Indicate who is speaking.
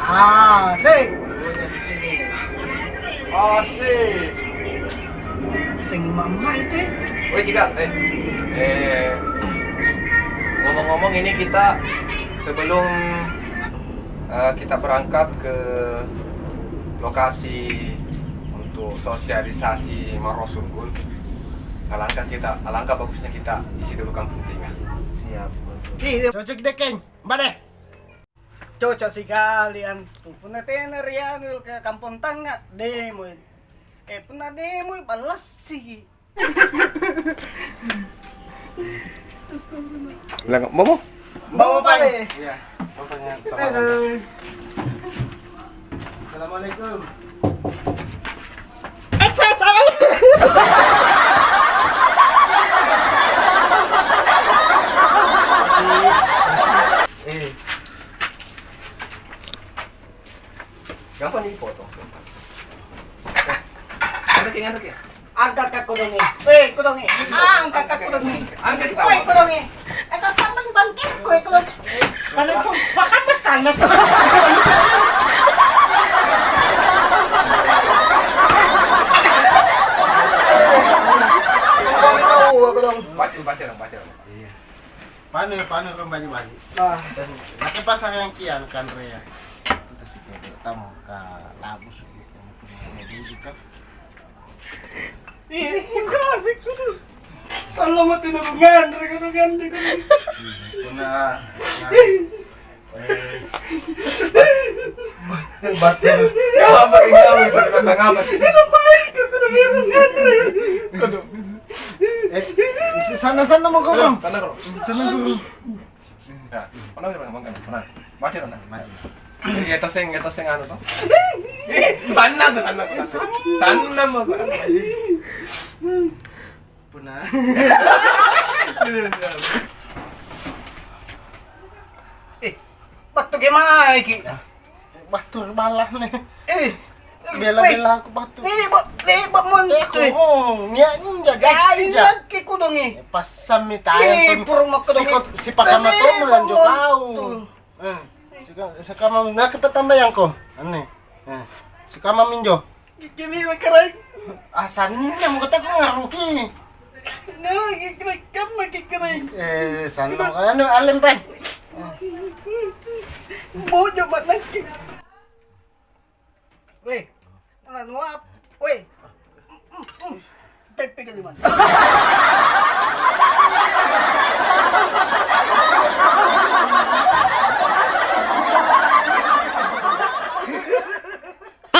Speaker 1: Asik.
Speaker 2: Di sini.
Speaker 3: Asik.
Speaker 1: Sing mama itu.
Speaker 3: Woi Cika, ngomong-ngomong ini kita sebelum kita berangkat ke lokasi untuk sosialisasi Maros Unggul, alangkah bagusnya kita isi dulu kampung tinggal.
Speaker 2: Siap.
Speaker 1: Iya, cocok deh, Keng. Mbak deh. Cocok sekali an. Puna tener ya ke kampung tangga demo. Puna demo balas sih.
Speaker 3: Bilang, Momo?
Speaker 1: Bawa apa deh?
Speaker 2: Iya. Fotonya Assalamualaikum.
Speaker 1: Salah.
Speaker 3: Gampang nih foto. Angkat ya.
Speaker 1: Angkat ka kudungi. Kudungi. Angkat ka kudungi.
Speaker 3: Angkat kita.
Speaker 1: Kudungi. Ito sama ni bangkit ko kudungi. Ano ko? Baka mas tanap.
Speaker 3: Baca dong.
Speaker 2: Iya. Paano kang baju-baju? Nakipasang yang kian kan Rea. Kita sih kayak tamu ke labus gitu. Medindi kan.
Speaker 1: Kasih ko. Salo mo tinulungan.
Speaker 2: Puna batil.
Speaker 3: Apa ini bisa ngapa sih?
Speaker 2: Sana mo ko bang.
Speaker 3: Sana ko.
Speaker 2: Sana ko.
Speaker 3: Ya, mana? Baca dong. Ito sing ano to? Sana mo.
Speaker 2: Puna.
Speaker 1: Ba't ito gimana iki?
Speaker 2: Batur balah nih. Bela-bela aku batur.
Speaker 1: Liba mo ito eh.
Speaker 2: Niya jaga aja.
Speaker 1: Lagi kudungi.
Speaker 2: Pasam mi tayo.
Speaker 1: Puro makudungi.
Speaker 2: Si pakama to mo lang jokao. Si kama nakipatambayan ko. Ano eh? Si kama minjo.
Speaker 1: Kini karay.
Speaker 2: Asan na mo kata ko ngaruki.
Speaker 1: No, kikaray.
Speaker 2: Sana mo ano alim pa.
Speaker 1: Bojo ba nagkik?